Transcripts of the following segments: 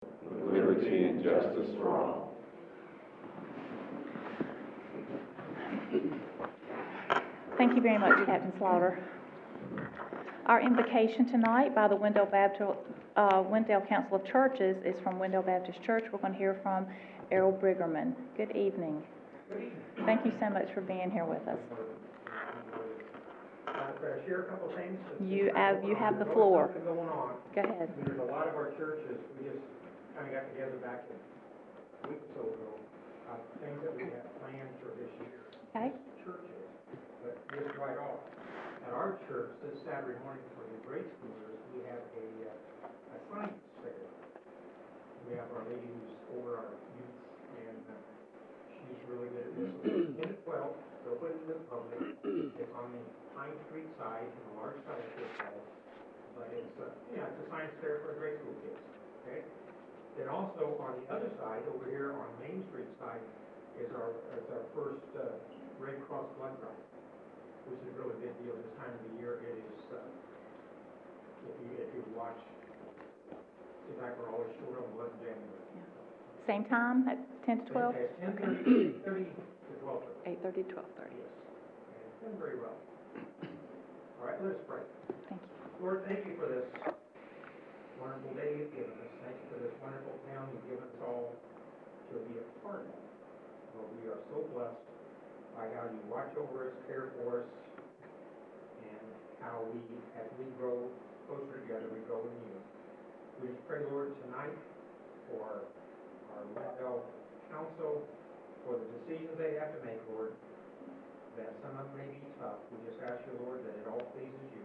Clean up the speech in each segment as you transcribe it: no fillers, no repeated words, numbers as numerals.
with liberty and justice for all. Thank you very much, Captain Slaughter. Our invocation tonight by the Wendell Council of Churches is from Wendell Baptist Church. We're going to hear from Errol Briggerman. Good evening. Thank you so much for being here with us. Share a couple of things. You have the floor. Going on. Go ahead. There's a lot of our churches, we just kind of got together back a week or so ago, things that we have planned for this year. Okay. Churches, but just right off. At our church, this Saturday morning for the grade schoolers, we have a science fair. We have our lady who's over our youth, and she's really good at this. So 10 to 12, it's open to the public. It's on the Pine Street side in a large fellowship hall, but it's it's a science fair for grade school kids. Okay. Then also on the other side, over here on Main Street side, is our first Red Cross blood drive, which is a really big deal this time of the year. It is if you watch, in fact, we're always short on blood in January. Yeah. Same time at 10 to 12? It's 10:30 to 12:30. 8:30 to 12:30. Yes. And it's done very well. All right, let us pray. Thank you. Lord, thank you for this wonderful day you've given us. Thank you for this wonderful town you've given us all to be a part of. Lord, we are so blessed by how you watch over us, care for us, and how we, as we grow closer together, we grow in you. We just pray, Lord, tonight for our Wendell Council, for the decisions they have to make, Lord, that some of them may be tough. We just ask you, Lord, that it all pleases you.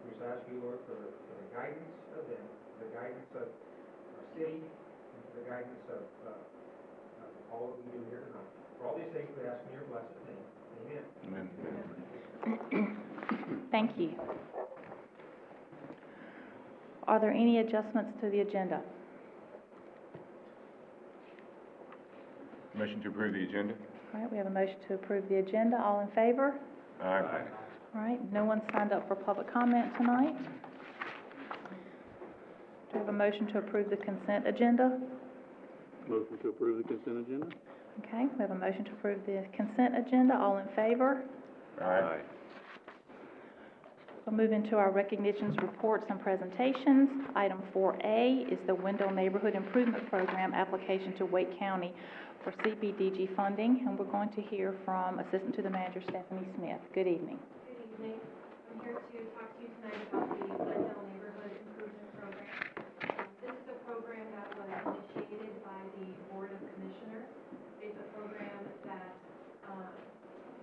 We just ask you, Lord, for the guidance of them, the guidance of our city, and the guidance of all that we do here tonight. For all these things, we ask in your blessed name. Amen. Amen. Thank you. Are there any adjustments to the agenda? Motion to approve the agenda. All right, we have a motion to approve the agenda. All in favor? Aye. All right, no one signed up for public comment tonight. Do we have a motion to approve the consent agenda? Motion to approve the consent agenda? Okay, we have a motion to approve the consent agenda. All in favor? Aye. We'll move into our recognitions, reports, and presentations. Item 4A is the Wendell Neighborhood Improvement Program application to Wake County for CBDG funding, and we're going to hear from Assistant to the Manager, Stephanie Smith. Good evening. Good evening. I'm here to talk to you tonight about the Wendell Neighborhood Improvement Program. This is a program that was initiated by the Board of Commissioners. It's a program that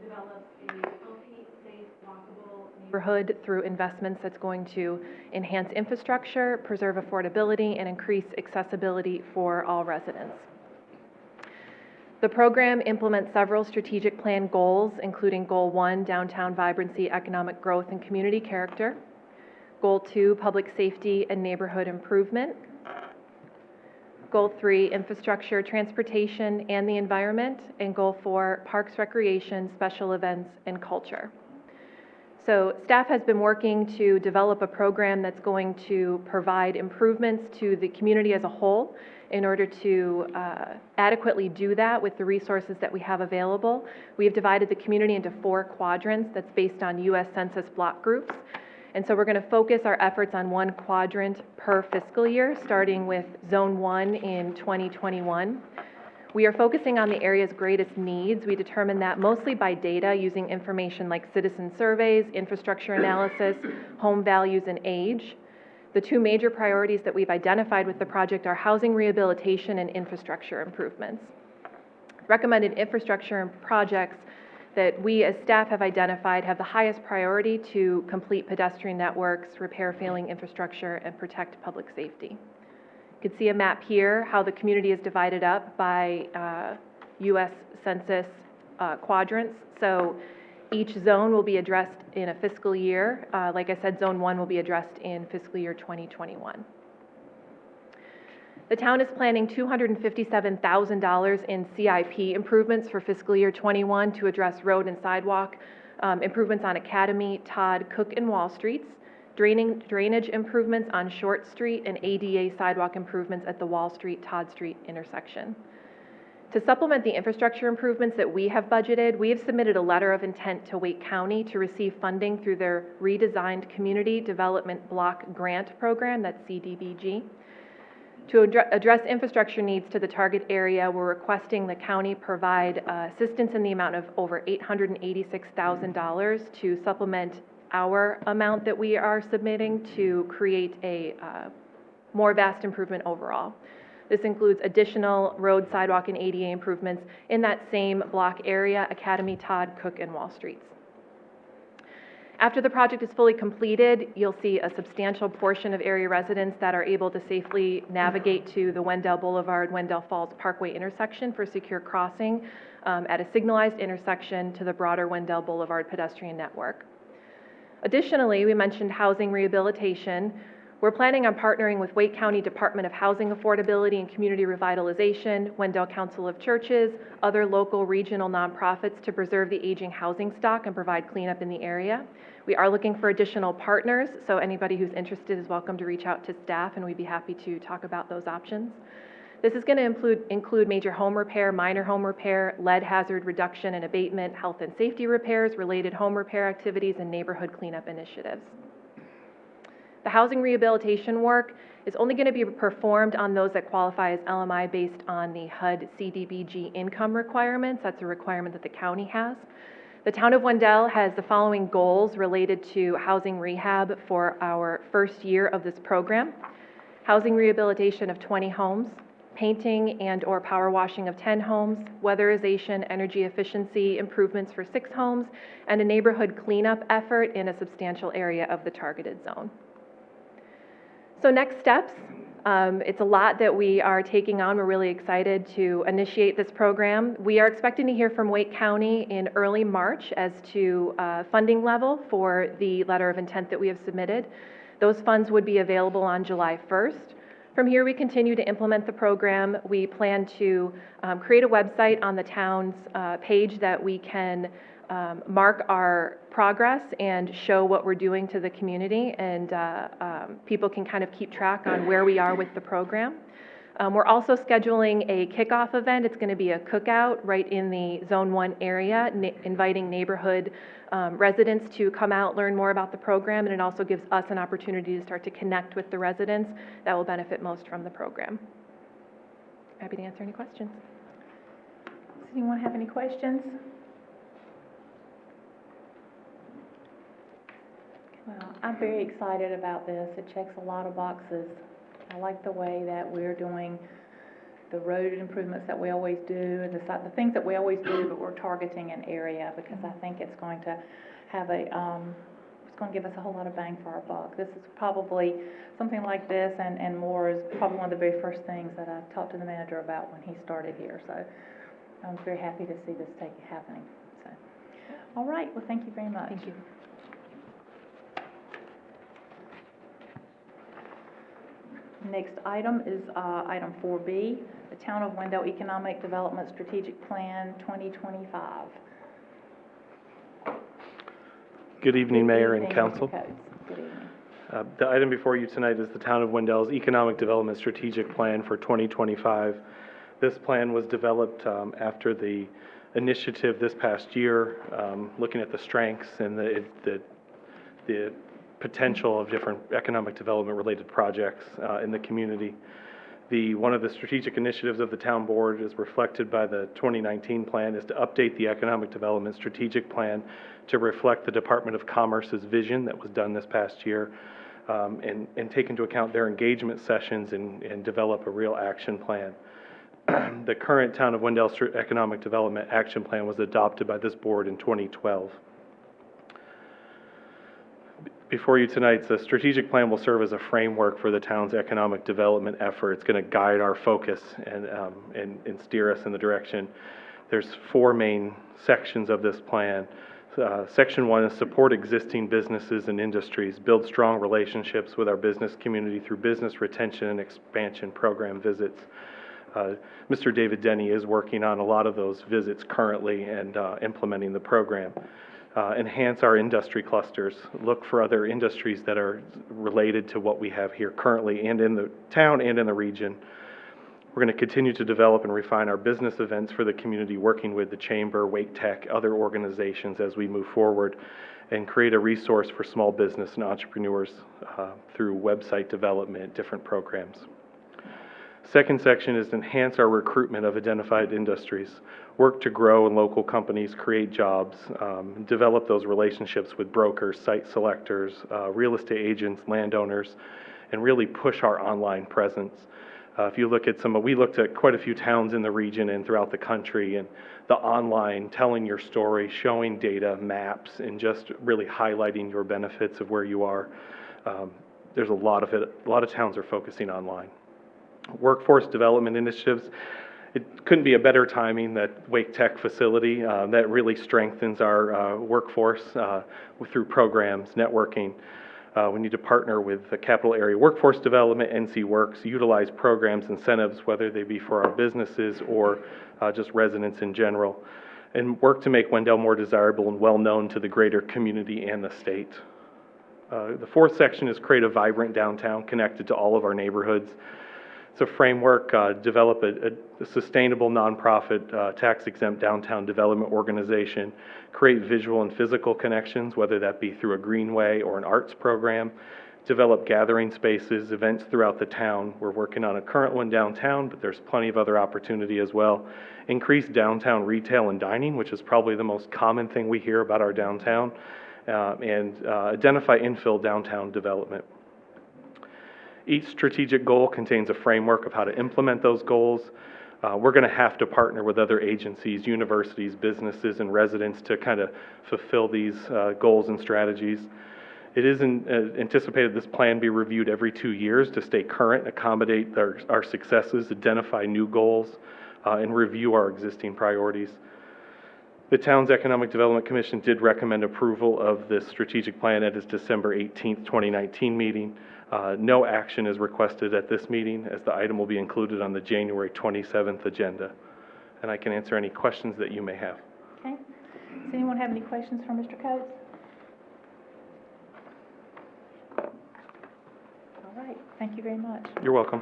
develops a healthy, safe, walkable neighborhood through investments that's going to enhance infrastructure, preserve affordability, and increase accessibility for all residents. The program implements several strategic plan goals, including Goal 1, downtown vibrancy, economic growth, and community character. Goal 2, public safety and neighborhood improvement. Goal 3, infrastructure, transportation, and the environment. And Goal 4, parks, recreation, special events, and culture. So staff has been working to develop a program that's going to provide improvements to the community as a whole. In order to adequately do that with the resources that we have available, we have divided the community into 4 quadrants that's based on U.S. Census block groups. And so we're going to focus our efforts on one quadrant per fiscal year, starting with Zone 1 in 2021. We are focusing on the area's greatest needs. We determine that mostly by data using information like citizen surveys, infrastructure analysis, home values, and age. The 2 major priorities that we've identified with the project are housing rehabilitation and infrastructure improvements. Recommended infrastructure projects that we as staff have identified have the highest priority to complete pedestrian networks, repair failing infrastructure, and protect public safety. You can see a map here how the community is divided up by U.S. Census quadrants. So each zone will be addressed in a fiscal year. Like I said, Zone 1 will be addressed in fiscal year 2021. The town is planning $257,000 in CIP improvements for fiscal year 21 to address road and sidewalk improvements on Academy, Todd, Cook, and Wall Streets, drainage improvements on Short Street, and ADA sidewalk improvements at the Wall Street, Todd Street intersection. To supplement the infrastructure improvements that we have budgeted, we have submitted a letter of intent to Wake County to receive funding through their redesigned Community Development Block Grant Program, that's CDBG. To address infrastructure needs to the target area, we're requesting the county provide assistance in the amount of over $886,000 to supplement our amount that we are submitting to create a more vast improvement overall. This includes additional road, sidewalk, and ADA improvements in that same block area, Academy, Todd, Cook, and Wall Streets. After the project is fully completed, you'll see a substantial portion of area residents that are able to safely navigate to the Wendell Boulevard, Wendell Falls Parkway intersection for secure crossing at a signalized intersection to the broader Wendell Boulevard pedestrian network. Additionally, we mentioned housing rehabilitation. We're planning on partnering with Wake County Department of Housing Affordability and Community Revitalization, Wendell Council of Churches, other local regional nonprofits to preserve the aging housing stock and provide cleanup in the area. We are looking for additional partners, so anybody who's interested is welcome to reach out to staff, and we'd be happy to talk about those options. This is going to include major home repair, minor home repair, lead hazard reduction and abatement, health and safety repairs, related home repair activities, and neighborhood cleanup initiatives. The housing rehabilitation work is only going to be performed on those that qualify as LMI based on the HUD CDBG income requirements. That's a requirement that the county has. The town of Wendell has the following goals related to housing rehab for our first year of this program: housing rehabilitation of 20 homes, painting and or power washing of 10 homes, weatherization, energy efficiency improvements for 6 homes, and a neighborhood cleanup effort in a substantial area of the targeted zone. So next steps, it's a lot that we are taking on. We're really excited to initiate this program. We are expecting to hear from Wake County in early March as to funding level for the letter of intent that we have submitted. Those funds would be available on July 1st. From here, we continue to implement the program. We plan to create a website on the town's page that we can mark our progress and show what we're doing to the community, and people can kind of keep track on where we are with the program. We're also scheduling a kickoff event. It's going to be a cookout right in the Zone 1 area, inviting neighborhood residents to come out, learn more about the program, and it also gives us an opportunity to start to connect with the residents that will benefit most from the program. Happy to answer any questions. Does anyone have any questions? Well, I'm very excited about this. It checks a lot of boxes. I like the way that we're doing the road improvements that we always do, and the things that we always do, but we're targeting an area because I think it's going to have it's going to give us a whole lot of bang for our buck. This is probably something like this and more is probably one of the very first things that I talked to the manager about when he started here. So I'm very happy to see this happening. So, all right. Well, thank you very much. Thank you. Next item is item 4B, the Town of Wendell Economic Development Strategic Plan 2025. Good evening, Mayor and Council. Good evening. The item before you tonight is the Town of Wendell's Economic Development Strategic Plan for 2025. This plan was developed after the initiative this past year, looking at the strengths and the potential of different economic development related projects in the community. One of the strategic initiatives of the town board is reflected by the 2019 plan is to update the economic development strategic plan to reflect the Department of Commerce's vision that was done this past year and take into account their engagement sessions and develop a real action plan. The current Town of Wendell Economic Development Action Plan was adopted by this board in 2012. Before you tonight, the strategic plan will serve as a framework for the town's economic development effort. It's going to guide our focus and steer us in the direction. There's 4 main sections of this plan. Section 1 is support existing businesses and industries, build strong relationships with our business community through business retention and expansion program visits. Mr. David Denny is working on a lot of those visits currently and implementing the program. enhance our industry clusters, look for other industries that are related to what we have here currently and in the town and in the region. We're going to continue to develop and refine our business events for the community, working with the Chamber, Wake Tech, other organizations as we move forward, and create a resource for small business and entrepreneurs through website development, different programs. Second section is to enhance our recruitment of identified industries, work to grow in local companies, create jobs, develop those relationships with brokers, site selectors, real estate agents, landowners, and really push our online presence. If you look at we looked at quite a few towns in the region and throughout the country, and the online, telling your story, showing data, maps, and just really highlighting your benefits of where you are. There's a lot of it. A lot of towns are focusing online. Workforce development initiatives. It couldn't be a better timing, that Wake Tech facility that really strengthens our workforce through programs, networking. We need to partner with the Capital Area Workforce Development, NC Works, utilize programs, incentives, whether they be for our businesses or just residents in general, and work to make Wendell more desirable and well-known to the greater community and the state. The fourth section is create a vibrant downtown connected to all of our neighborhoods. It's a framework, develop a sustainable nonprofit tax-exempt downtown development organization, create visual and physical connections, whether that be through a greenway or an arts program, develop gathering spaces, events throughout the town. We're working on a current one downtown, but there's plenty of other opportunity as well. Increase downtown retail and dining, which is probably the most common thing we hear about our downtown, and identify infill downtown development. Each strategic goal contains a framework of how to implement those goals. We're going to have to partner with other agencies, universities, businesses, and residents to kind of fulfill these goals and strategies. It is anticipated this plan be reviewed every 2 years to stay current, accommodate our successes, identify new goals, and review our existing priorities. The town's Economic Development Commission did recommend approval of this strategic plan at its December 18th, 2019 meeting. No action is requested at this meeting, as the item will be included on the January 27th agenda. And I can answer any questions that you may have. Okay. Does anyone have any questions for Mr. Coates? All right. Thank you very much. You're welcome.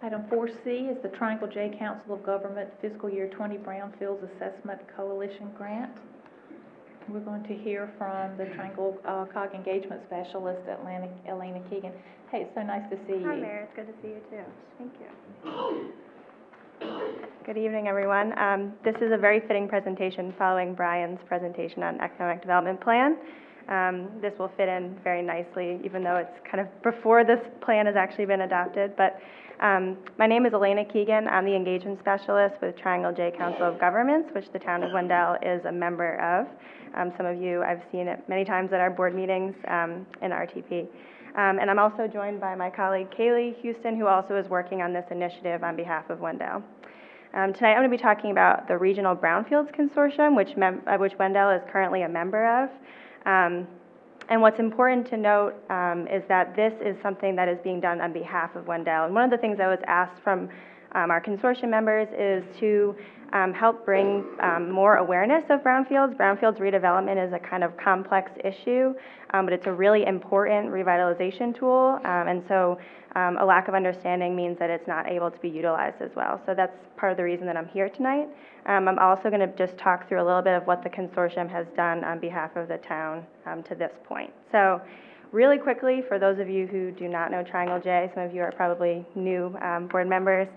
Item 4C is the Triangle J Council of Government Fiscal Year 20 Brownfields Assessment Coalition Grant. We're going to hear from the Triangle COG Engagement Specialist, Elena Keegan. Hey, it's so nice to see you. Hi, Mayor. It's good to see you, too. Thank you. Good evening, everyone. This is a very fitting presentation following Brian's presentation on Economic Development Plan. This will fit in very nicely, even though it's kind of before this plan has actually been adopted. But my name is Elena Keegan. I'm the Engagement Specialist with Triangle J Council of Governments, which the town of Wendell is a member of. Some of you, I've seen it many times at our board meetings in RTP. And I'm also joined by my colleague Kaylee Houston, who also is working on this initiative on behalf of Wendell. Tonight I'm going to be talking about the Regional Brownfields Consortium, which Wendell is currently a member of. And what's important to note is that this is something that is being done on behalf of Wendell. And one of the things that was asked from our consortium members is to help bring more awareness of brownfields. Brownfields redevelopment is a kind of complex issue, but it's a really important revitalization tool. And so a lack of understanding means that it's not able to be utilized as well. So that's part of the reason that I'm here tonight. I'm also going to just talk through a little bit of what the consortium has done on behalf of the town to this point. So really quickly, for those of you who do not know Triangle J, some of you are probably new board members.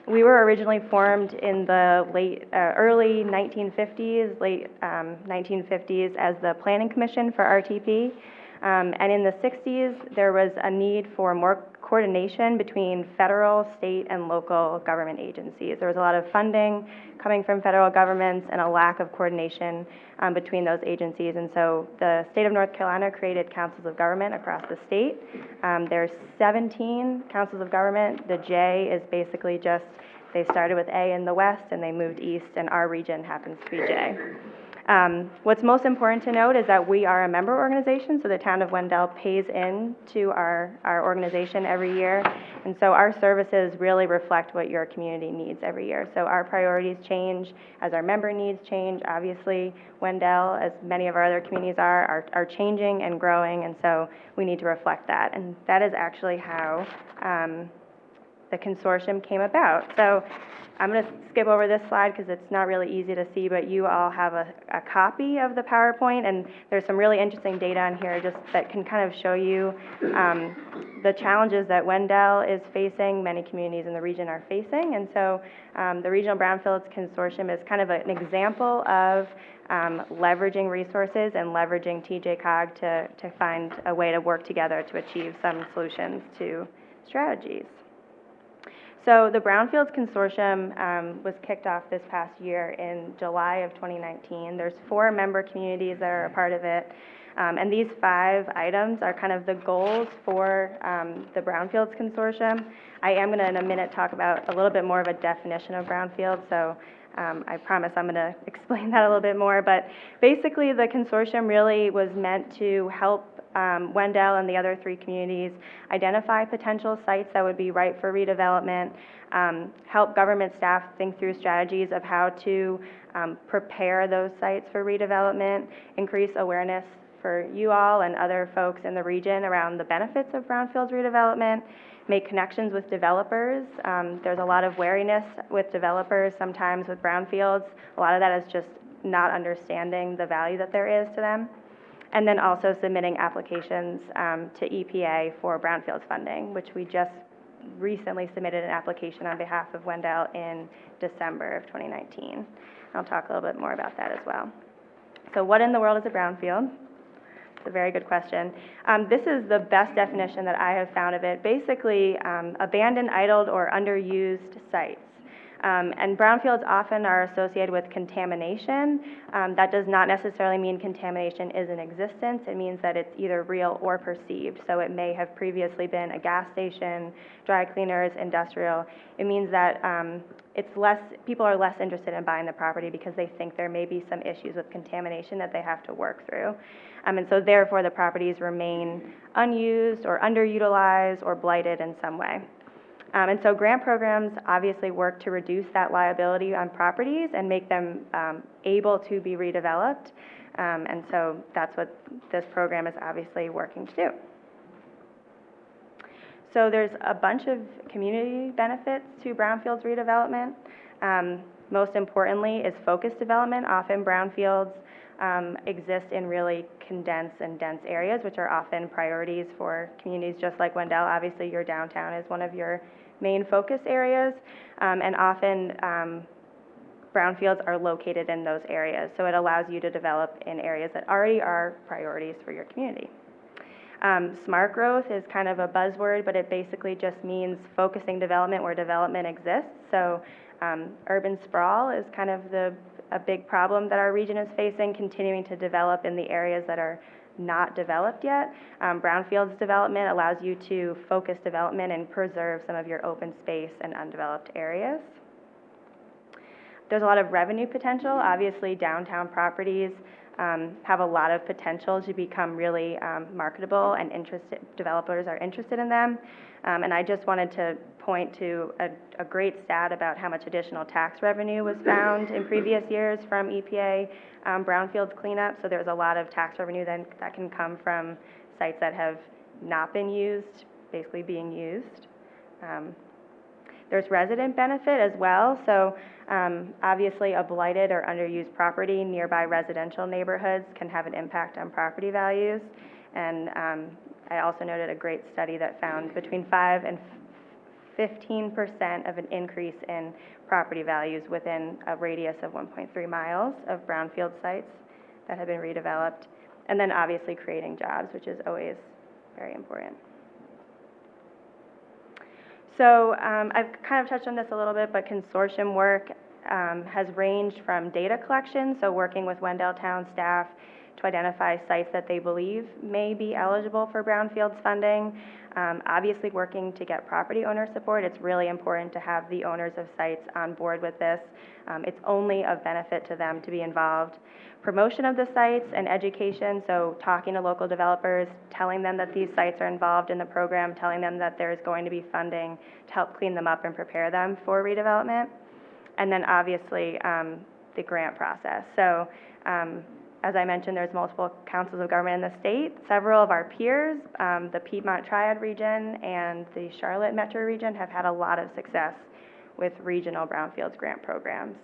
We were originally formed in the early 1950s, late 1950s as the Planning Commission for RTP. And in the 60s, there was a need for more coordination between federal, state, and local government agencies. There was a lot of funding coming from federal governments and a lack of coordination between those agencies. And so the state of North Carolina created councils of government across the state. There's 17 councils of government. The J is basically just, they started with A in the west and they moved east, and our region happens to be J. What's most important to note is that we are a member organization, so the town of Wendell pays in to our organization every year. And so our services really reflect what your community needs every year. So our priorities change as our member needs change. Obviously, Wendell, as many of our other communities are changing and growing, and so we need to reflect that. And that is actually how the consortium came about. So I'm going to skip over this slide because it's not really easy to see, but you all have a copy of the PowerPoint, and there's some really interesting data on here just that can kind of show you the challenges that Wendell is facing, many communities in the region are facing. And so the Regional Brownfields Consortium is kind of an example of leveraging resources and leveraging TJCOG to find a way to work together to achieve some solutions to strategies. So the Brownfields Consortium was kicked off this past year in July of 2019. There's 4 member communities that are a part of it. And these 5 items are kind of the goals for the Brownfields Consortium. I am going to, in a minute, talk about a little bit more of a definition of brownfield, so I promise I'm going to explain that a little bit more. But basically, the consortium really was meant to help Wendell and the other 3 communities identify potential sites that would be right for redevelopment, help government staff think through strategies of how to prepare those sites for redevelopment, increase awareness for you all and other folks in the region around the benefits of brownfields redevelopment, make connections with developers. There's a lot of wariness with developers sometimes with brownfields. A lot of that is just not understanding the value that there is to them. And then also submitting applications to EPA for brownfields funding, which we just recently submitted an application on behalf of Wendell in December of 2019. I'll talk a little bit more about that as well. So what in the world is a brownfield? It's a very good question. This is the best definition that I have found of it. Basically, abandoned, idled, or underused sites. And brownfields often are associated with contamination. That does not necessarily mean contamination is in existence. It means that it's either real or perceived. So it may have previously been a gas station, dry cleaners, industrial. It means that people are less interested in buying the property because they think there may be some issues with contamination that they have to work through. And so therefore the properties remain unused or underutilized or blighted in some way. And so grant programs obviously work to reduce that liability on properties and make them able to be redeveloped. And so that's what this program is obviously working to do. So there's a bunch of community benefits to brownfields redevelopment. Most importantly is focused development. Often brownfields exist in really condensed and dense areas, which are often priorities for communities just like Wendell. Obviously your downtown is one of your main focus areas, and often brownfields are located in those areas. So it allows you to develop in areas that already are priorities for your community. Smart growth is kind of a buzzword, but it basically just means focusing development where development exists. So urban sprawl is kind of a big problem that our region is facing, continuing to develop in the areas that are not developed yet. Brownfields development allows you to focus development and preserve some of your open space and undeveloped areas. There's a lot of revenue potential. Obviously, downtown properties have a lot of potential to become really marketable, and developers are interested in them. And I just wanted to point to a great stat about how much additional tax revenue was found in previous years from EPA brownfields cleanup. So there's a lot of tax revenue then that can come from sites that have not been used, basically being used. There's resident benefit as well. So obviously a blighted or underused property nearby residential neighborhoods can have an impact on property values. And I also noted a great study that found between 5 and 15% of an increase in property values within a radius of 1.3 miles of brownfield sites that have been redeveloped. And then obviously creating jobs, which is always very important. So I've kind of touched on this a little bit, but consortium work has ranged from data collection, so working with Wendell Town staff to to identify sites that they believe may be eligible for brownfields funding. Obviously, working to get property owner support, it's really important to have the owners of sites on board with this. It's only of benefit to them to be involved. Promotion of the sites and education, so talking to local developers, telling them that these sites are involved in the program, telling them that there's going to be funding to help clean them up and prepare them for redevelopment. And then obviously, the grant process. So, as I mentioned, there's multiple councils of government in the state. Several of our peers, the Piedmont Triad region and the Charlotte Metro region, have had a lot of success with regional brownfields grant programs,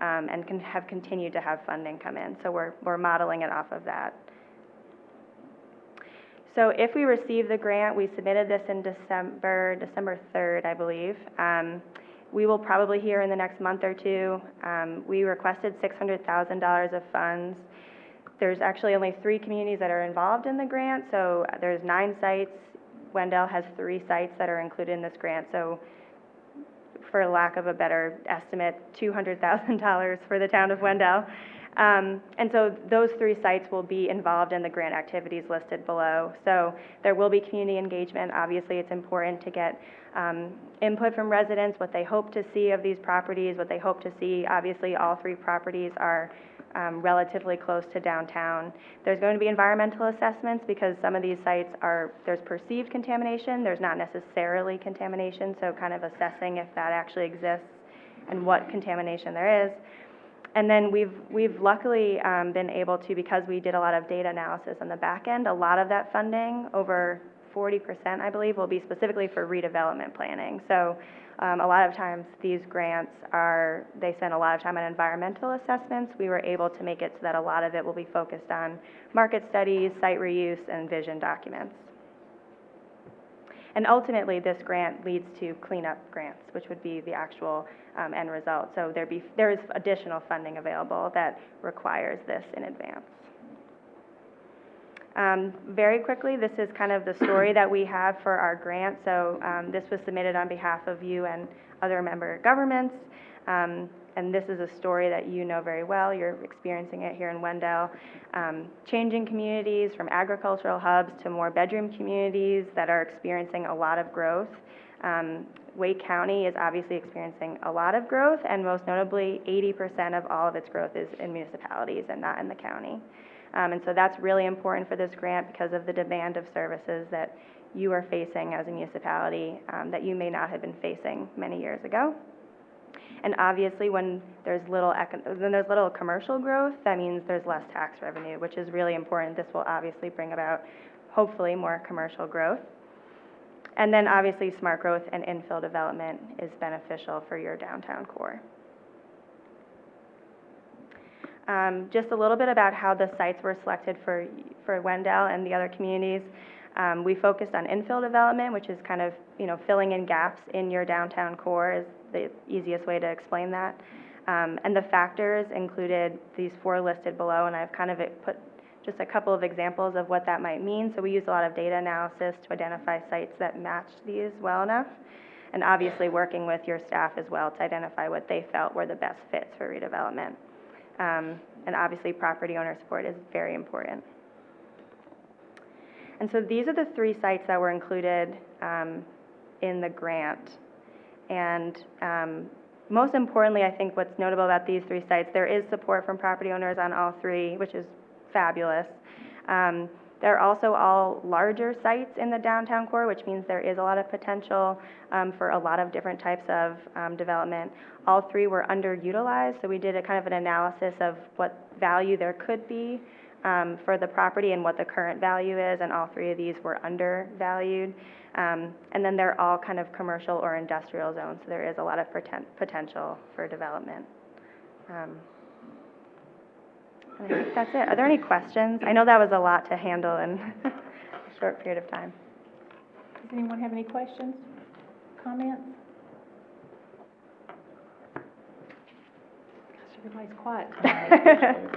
and have continued to have funding come in. So we're modeling it off of that. So if we receive the grant, we submitted this in December 3rd, I believe. We will probably hear in the next month or two. We requested $600,000 of funds. There's actually only 3 communities that are involved in the grant, so there's 9 sites. Wendell has 3 sites that are included in this grant, so for lack of a better estimate, $200,000 for the town of Wendell. And so those 3 sites will be involved in the grant activities listed below. So there will be community engagement. Obviously, it's important to get input from residents, what they hope to see of these properties, what they hope to see. Obviously, all 3 properties are relatively close to downtown. There's going to be environmental assessments because some of these sites there's perceived contamination, there's not necessarily contamination, so kind of assessing if that actually exists and what contamination there is. And then we've luckily been able to, because we did a lot of data analysis on the back end, a lot of that funding, over 40%, I believe, will be specifically for redevelopment planning. So a lot of times these grants they spend a lot of time on environmental assessments. We were able to make it so that a lot of it will be focused on market studies, site reuse, and vision documents. And ultimately, this grant leads to cleanup grants, which would be the actual end result. So there is additional funding available that requires this in advance. Very quickly, this is kind of the story that we have for our grant. So this was submitted on behalf of you and other member governments. And this is a story that you know very well. You're experiencing it here in Wendell. Changing communities from agricultural hubs to more bedroom communities that are experiencing a lot of growth. Wake County is obviously experiencing a lot of growth, and most notably, 80% of all of its growth is in municipalities and not in the county. And so that's really important for this grant because of the demand of services that you are facing as a municipality that you may not have been facing many years ago. And obviously, when there's little commercial growth, that means there's less tax revenue, which is really important. This will obviously bring about, hopefully, more commercial growth. And then obviously, smart growth and infill development is beneficial for your downtown core. Just a little bit about how the sites were selected for Wendell and the other communities. We focused on infill development, which is kind of, filling in gaps in your downtown core is the easiest way to explain that. And the factors included these 4 listed below, and I've kind of put just a couple of examples of what that might mean. So we used a lot of data analysis to identify sites that matched these well enough, and obviously working with your staff as well to identify what they felt were the best fits for redevelopment. And obviously property owner support is very important. And so these are the 3 sites that were included in the grant. And most importantly, I think what's notable about these 3 sites, there is support from property owners on all 3, which is fabulous. They're also all larger sites in the downtown core, which means there is a lot of potential for a lot of different types of development. All 3 were underutilized, so we did a kind of an analysis of what value there could be for the property and what the current value is, and all 3 of these were undervalued. And then they're all kind of commercial or industrial zones, so there is a lot of potential for development. I think that's it. Are there any questions? I know that was a lot to handle in a short period of time. Does anyone have any questions, comments? Gosh, everybody's quiet tonight.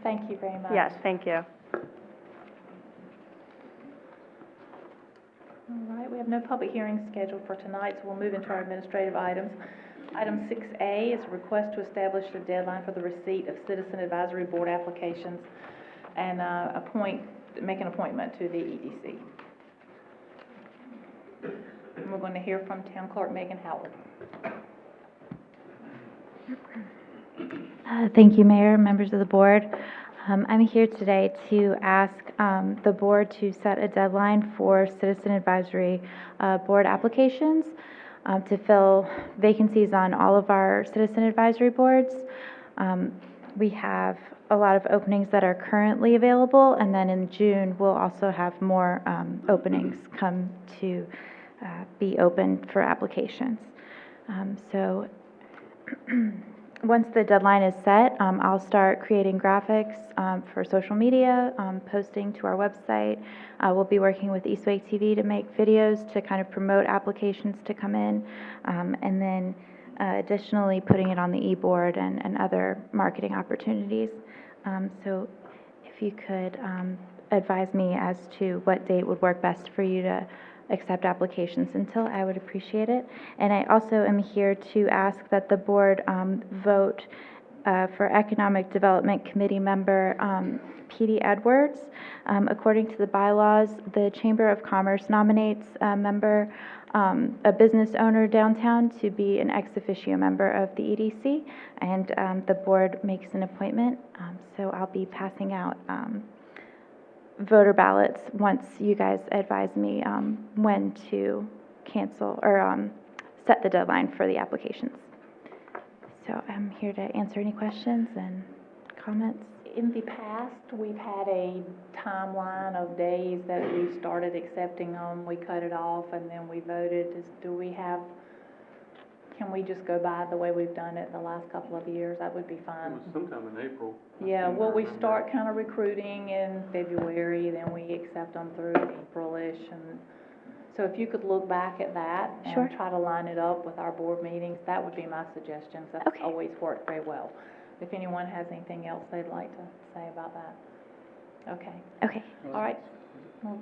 Thank you very much. Yes, thank you. All right, we have no public hearings scheduled for tonight, so we'll move into our administrative items. Item 6A is a request to establish a deadline for the receipt of Citizen Advisory Board applications and make an appointment to the EDC. And we're going to hear from Town Clerk Megan Howard. Thank you, Mayor, members of the board. I'm here today to ask the board to set a deadline for Citizen Advisory Board applications to fill vacancies on all of our Citizen Advisory Boards. We have a lot of openings that are currently available, and then in June, we'll also have more openings come to be open for applications. So once the deadline is set, I'll start creating graphics for social media, posting to our website. We'll be working with Eastwake TV to make videos to kind of promote applications to come in, and then additionally putting it on the e-board and other marketing opportunities. So if you could advise me as to what date would work best for you to accept applications until, I would appreciate it. And I also am here to ask that the board vote for Economic Development Committee member Petey Edwards. According to the bylaws, the Chamber of Commerce nominates a member, a business owner downtown, to be an ex officio member of the EDC, and the board makes an appointment. So I'll be passing out voter ballots once you guys advise me when to cancel or set the deadline for the applications. So I'm here to answer any questions and comments. In the past, we've had a timeline of days that we started accepting them, we cut it off, and then we voted. Can we just go by the way we've done it the last couple of years? That would be It fine. was sometime in April. Yeah, well, we start kind of recruiting in February, then we accept them through April-ish, and so if you could look back at that Sure. and try to line it up with our board meetings, that would be my suggestions. That's Okay. always worked very well. If anyone has anything else they'd like to say about that. Okay, Okay. all right. We'll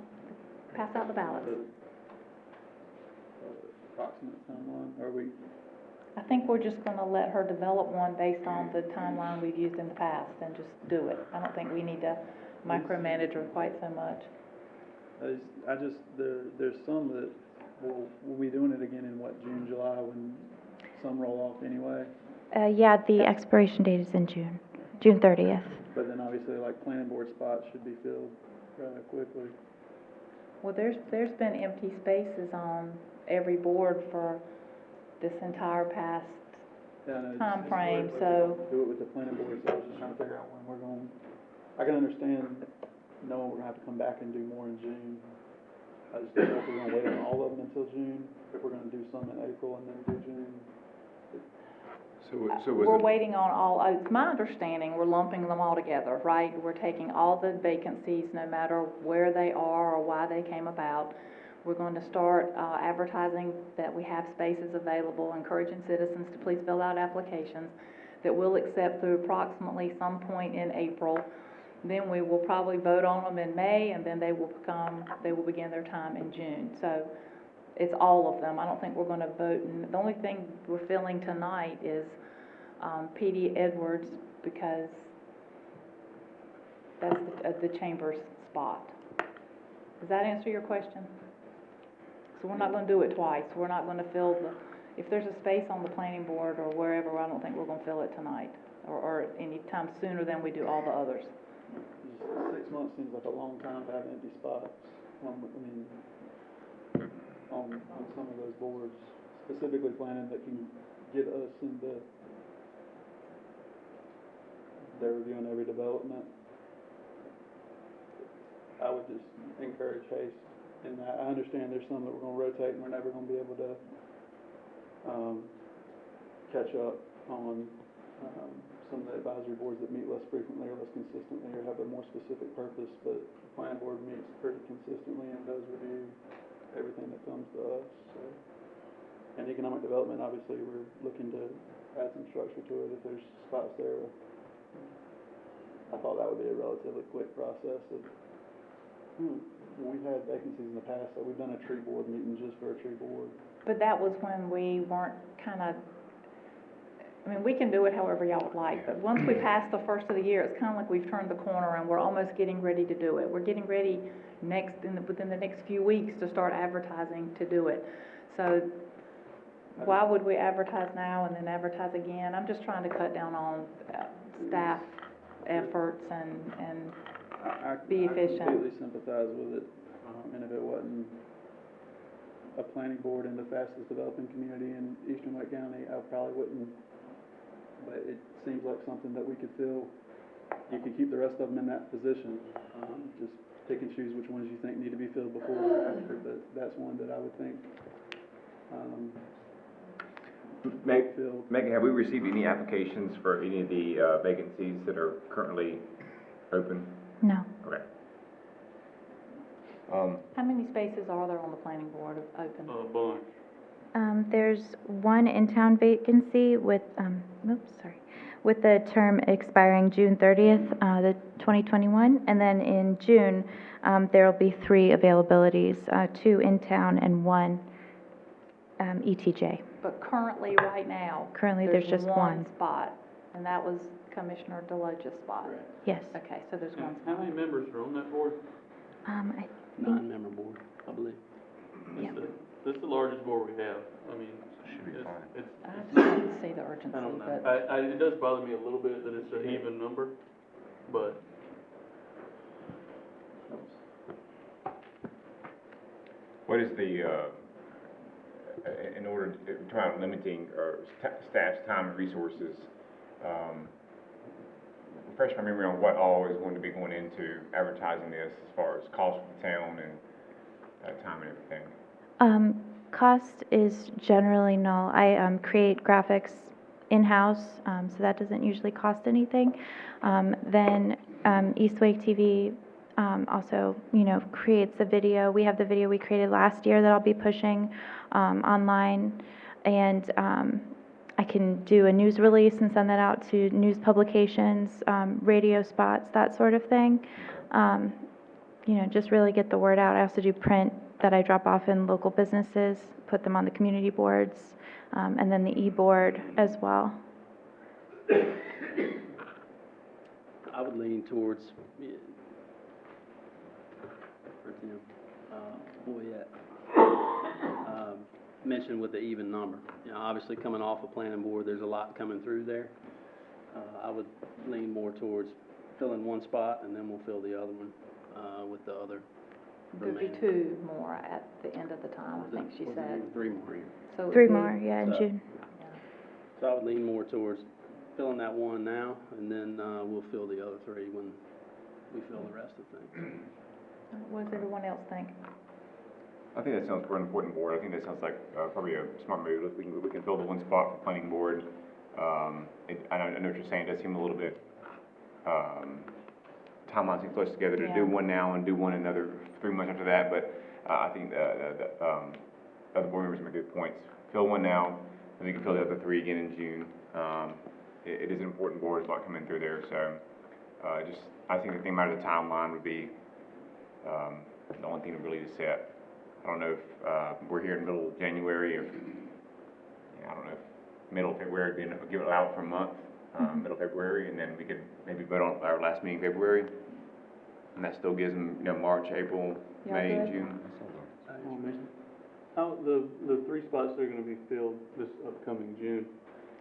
pass out the ballots. Approximate timeline, are we? I think we're just gonna let her develop one based on the timeline we've used in the past and just do it. I don't think we need to micromanage her quite so much. There's some that we'll be doing it again in what, June, July, when some roll off anyway. Yeah, the expiration date is in June 30th. But then obviously like planning board spots should be filled rather quickly. Well, there's been empty spaces on every board for this entire past Yeah, I know, time it's frame, weird, so, do it with the planning board, so I was just trying to figure out when we're going. I can understand knowing we're gonna have to come back and do more in June. I just don't know if we're gonna wait on all of them until June, if we're gonna do some in April and then do June. So we're was it, waiting on all, it's my understanding, we're lumping them all together, right? We're taking all the vacancies, no matter where they are or why they came about. We're going to start advertising that we have spaces available, encouraging citizens to please fill out applications that we'll accept through approximately some point in April. Then we will probably vote on them in May, and then they will begin their time in June. So it's all of them. I don't think we're going to vote. And the only thing we're filling tonight is Petey Edwards, because that's the chamber's spot. Does that answer your question? So we're not going to do it twice. We're not going to fill if there's a space on the planning board or wherever, I don't think we're going to fill it tonight or any time sooner than we do all the others. 6 months seems like a long time to have empty spots, on some of those boards, specifically planning that can get us into their reviewing every development. I would just encourage haste in that. I understand there's some that we're gonna rotate and we're never gonna be able to catch up on some of the advisory boards that meet less frequently or less consistently or have a more specific purpose, but the planning board meets pretty consistently and does review everything that comes to us. So. And economic development, obviously, we're looking to add some structure to it if there's spots there. I thought that would be a relatively quick process of, we've had vacancies in the past, so we've done a tree board meeting just for a tree board. But that was when we weren't I mean, we can do it however y'all would like, but once we pass the first of the year, it's kind of like we've turned the corner and we're almost getting ready to do it. We're getting ready within the next few weeks to start advertising to do it. So why would we advertise now and then advertise again? I'm just trying to cut down on staff efforts and be I efficient. completely sympathize with it, and if it wasn't a planning board in the fastest developing community in eastern Wake County, I probably wouldn't. But it seems like something that we could fill. You could keep the rest of them in that position. Just pick and choose which ones you think need to be filled before or after, but that's one that I would think, filled. Megan, have we received any applications for any of the vacancies that are currently open? No. Okay. How many spaces are there on the planning board open? A bunch. There's one in-town vacancy with, with the term expiring June 30th, 2021, and then in June, there'll be 3 availabilities, 2 in-town and 1 ETJ. But currently, right now. Currently, there's just one. spot, and that was Commissioner Deloach's spot. Yes. Okay, so there's one How spot. many members are on that board? I think, 9-member board, I believe. Yeah. This is the largest board we have. I mean, it's, I just don't see the urgency, I don't know. but. It does bother me a little bit that it's an even number, but What is the, in order to try out limiting staff's time and resources, refresh my memory on what all is going to be going into advertising this as far as cost for the town and time and everything? Cost is generally null. I create graphics in-house, so that doesn't usually cost anything. Then East Wake TV also, creates the video. We have the video we created last year that I'll be pushing online, and I can do a news release and send that out to news publications, radio spots, that sort of thing. Just really get the word out. I also do print that I drop off in local businesses, put them on the community boards, and then the e-board as well. I would lean towards, mentioned with the even number. Obviously coming off a planning board, there's a lot coming through there. I would lean more towards filling one spot and then we'll fill the other one, with the other. There'd be 2 more at the end of the time, I think she said. 3 more. So it would 3 be- more, yeah, in So- June. So I would lean more towards filling that one now, and then, we'll fill the other 3 when we fill the rest of things. What does everyone else think? I think that sounds for an important board. I think that sounds like probably a smart move. If we can fill the one spot for planning board. I know what you're saying. It does seem a little bit timelines seem close together to Yeah. do one now and do one another 3 months after that. But I think the other board members make good points. Fill one now, and we can fill the other 3 again in June. It is an important board. There's a lot coming through there. So I think the thing about the timeline would be the only thing really to set. I don't know if we're here in the middle of January or, I don't know, if middle of February, give it out for a month, middle of February, and then we could maybe vote on our last meeting in February. And that still gives them, March, April, Y'all May, good? June. how, the 3 spots that are gonna be filled this upcoming June,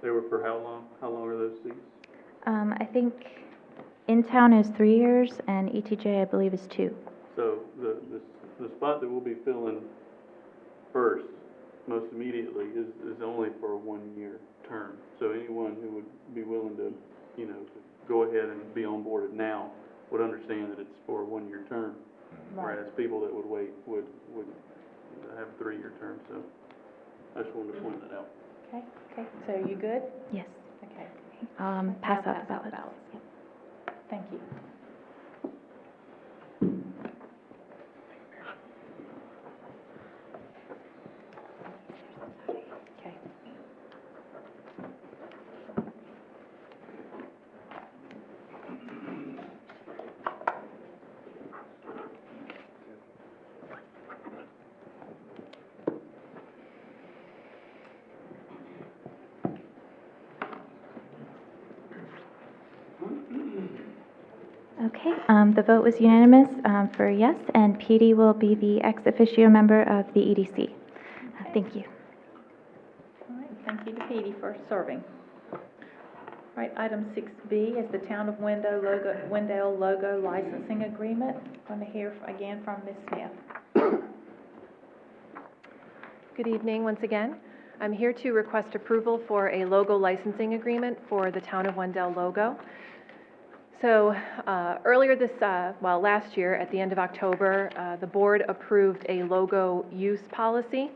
they were for how long? How long are those seats? I think in-town is 3 years, and ETJ, I believe, is 2. So the spot that we'll be filling first, most immediately, is only for a 1-year term. So anyone who would be willing to, to go ahead and be onboarded now would understand that it's for a 1-year term. Right. Whereas people that would wait would have a 3-year term, so I just wanted to point that out. Okay, so are you good? Yes. Okay. Pass I'll out the ballots. Yep. Thank you. Okay. Okay, the vote was unanimous for yes, and PD will be the ex officio member of the EDC. Thank you. All right, thank you to Petey for serving. All right, item 6B is the Town of Wendell logo licensing agreement. Going to hear again from Ms. Smith. Good evening once again. I'm here to request approval for a logo licensing agreement for the Town of Wendell logo. So earlier last year, at the end of October, the board approved a logo use policy.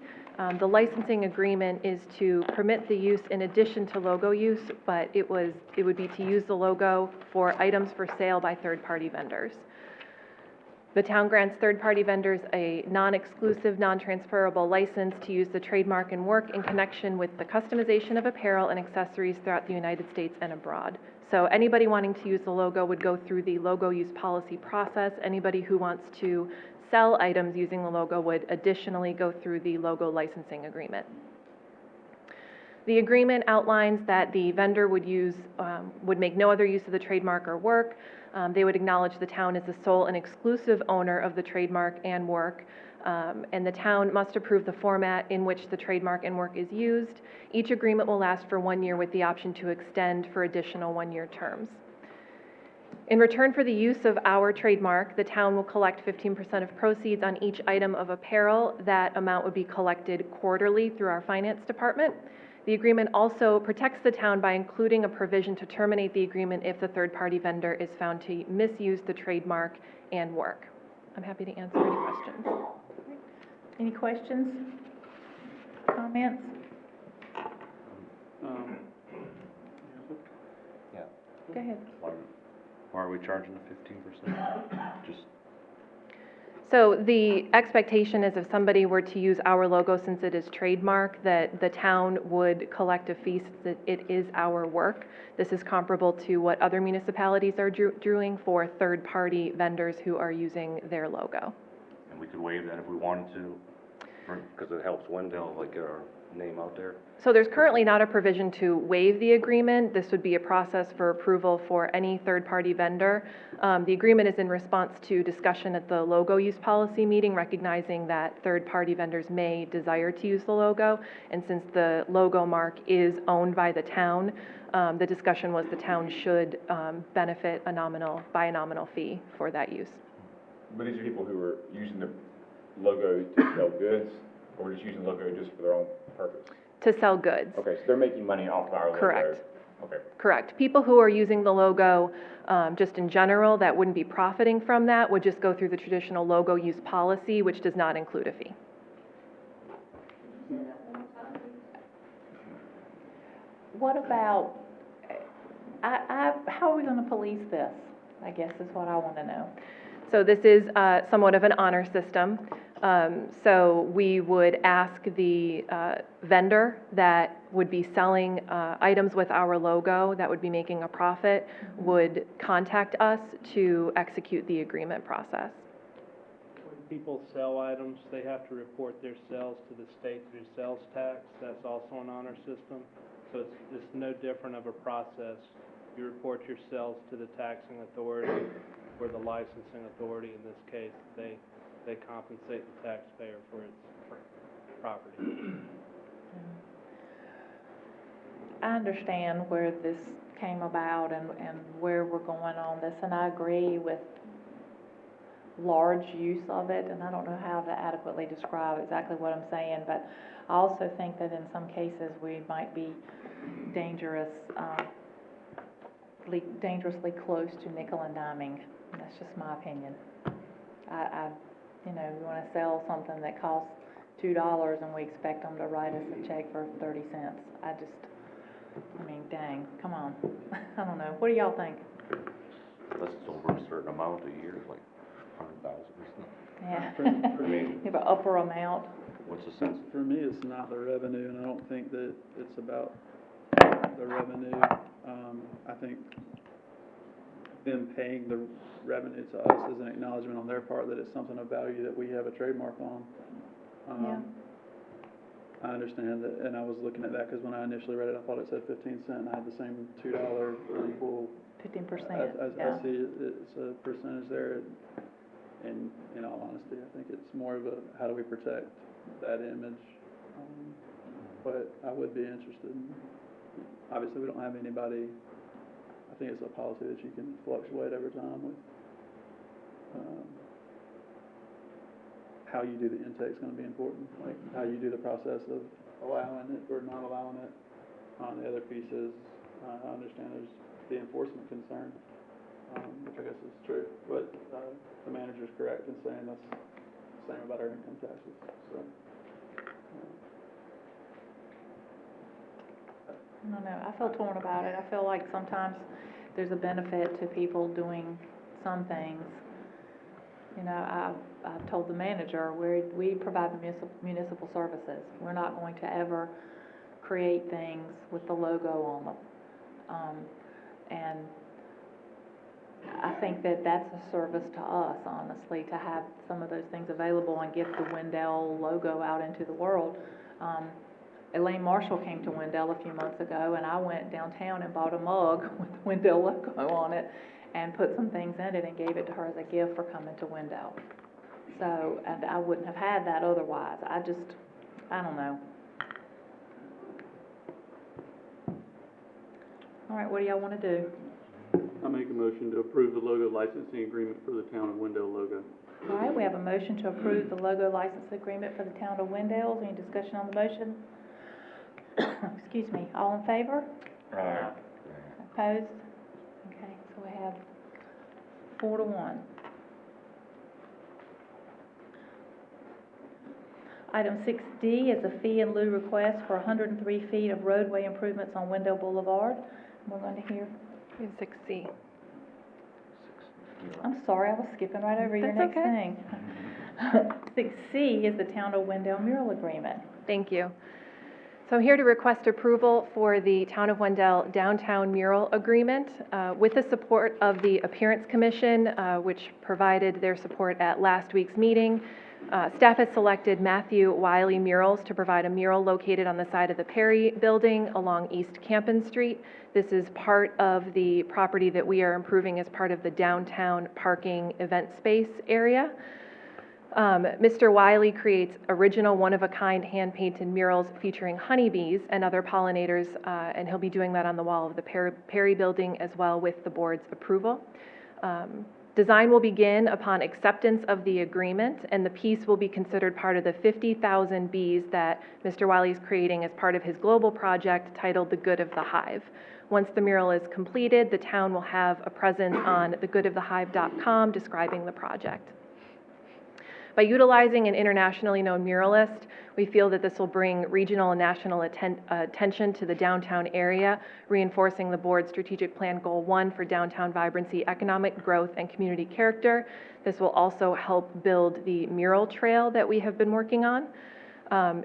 The licensing agreement is to permit the use in addition to logo use, but it would be to use the logo for items for sale by third-party vendors. The town grants third-party vendors a non-exclusive, non-transferable license to use the trademark and work in connection with the customization of apparel and accessories throughout the United States and abroad. So anybody wanting to use the logo would go through the logo use policy process. Anybody who wants to sell items using the logo would additionally go through the logo licensing agreement. The agreement outlines that the vendor would make no other use of the trademark or work. They would acknowledge the town as the sole and exclusive owner of the trademark and work, and the town must approve the format in which the trademark and work is used. Each agreement will last for 1 year with the option to extend for additional 1-year terms. In return for the use of our trademark, the town will collect 15% of proceeds on each item of apparel. That amount would be collected quarterly through our finance department. The agreement also protects the town by including a provision to terminate the agreement if the third-party vendor is found to misuse the trademark and work. I'm happy to answer any questions. Any questions? Comments? Yeah. Go ahead. Why are we charging the 15%? Just So the expectation is if somebody were to use our logo, since it is trademark, that the town would collect a fee since that it is our work. This is comparable to what other municipalities are doing for third-party vendors who are using their logo. and we could waive that if we wanted to, because it helps Wendell, like, get our name out there. So there's currently not a provision to waive the agreement. This would be a process for approval for any third-party vendor. The agreement is in response to discussion at the logo use policy meeting, recognizing that third-party vendors may desire to use the logo. And since the logo mark is owned by the town, the discussion was the town should benefit by a nominal fee for that use. But these are people who are using the logo to sell goods, or just using the logo just for their own purpose? To sell goods. Okay, so they're making money off of our logo? Correct. Okay. Correct. People who are using the logo just in general that wouldn't be profiting from that would just go through the traditional logo use policy, which does not include a fee. What about, how are we going to police this, I guess is what I want to know. So this is somewhat of an honor system. So we would ask the vendor that would be selling items with our logo, that would be making a profit, would contact us to execute the agreement process. When people sell items, they have to report their sales to the state through sales tax. That's also an honor system. So it's no different of a process. You report your sales to the taxing authority or the licensing authority. In this case, they compensate the taxpayer for its property. I understand where this came about and where we're going on this, and I agree with large use of it, and I don't know how to adequately describe exactly what I'm saying, but I also think that in some cases we might be dangerously close to nickel and diming. That's just my opinion. You want to sell something that costs $2 and we expect them to write us a check for 30 cents. Dang, come on. I don't know. What do y'all think? Unless it's over a certain amount a year, like 100,000 or something. Yeah. You have an upper amount. What's the sense? For me, it's not the revenue, and I don't think that it's about the revenue. I think them paying the revenue to us is an acknowledgement on their part that it's something of value that we have a trademark on. Yeah. I understand that, and I was looking at that because when I initially read it, I thought it said 15 cents, and I had the same $2 equal 15%, I yeah. see it's a percentage there, and in all honesty, I think it's more of a, how do we protect that image? But I would be interested in, obviously, we don't have anybody, I think it's a policy that you can fluctuate over time with. How you do the intake is going to be important, like how you do the process of allowing it or not allowing it. On the other pieces, I understand there's the enforcement concern, which I guess is true, but the manager's correct in saying that's the same about our income taxes, so. I don't know, I feel torn about it. I feel like sometimes there's a benefit to people doing some things. You know, I've told the manager, we provide municipal services. We're not going to ever create things with the logo on them. And I think that that's a service to us, honestly, to have some of those things available and get the Wendell logo out into the world. Elaine Marshall came to Wendell a few months ago, and I went downtown and bought a mug with the Wendell logo on it and put some things in it and gave it to her as a gift for coming to Wendell. So, and I wouldn't have had that otherwise. I don't know. All right, what do y'all want to do? I make a motion to approve the logo licensing agreement for the town of Wendell logo. All right, we have a motion to approve the logo license agreement for the town of Wendell. Any discussion on the motion? Excuse me, all in favor? Aye. Opposed? Okay, so we have 4-1. Item 6D is a fee in lieu request for 103 feet of roadway improvements on Wendell Boulevard. We're going to hear. We have 6C. I'm sorry, I was skipping right over your That's next okay. thing. 6C is the town of Wendell mural agreement. Thank you. So I'm here to request approval for the Town of Wendell Downtown Mural Agreement with the support of the Appearance Commission, which provided their support at last week's meeting. Staff has selected Matthew Wiley Murals to provide a mural located on the side of the Perry Building along East Campen Street. This is part of the property that we are improving as part of the downtown parking event space area. Mr. Wiley creates original one-of-a-kind hand-painted murals featuring honeybees and other pollinators, and he'll be doing that on the wall of the Perry Building as well with the board's approval. Design will begin upon acceptance of the agreement, and the piece will be considered part of the 50,000 bees that Mr. Wiley is creating as part of his global project titled The Good of the Hive. Once the mural is completed, the town will have a presence on thegoodofthehive.com describing the project. By utilizing an internationally known muralist, we feel that this will bring regional and national attention to the downtown area, reinforcing the board's strategic plan goal 1 for downtown vibrancy, economic growth, and community character. This will also help build the mural trail that we have been working on.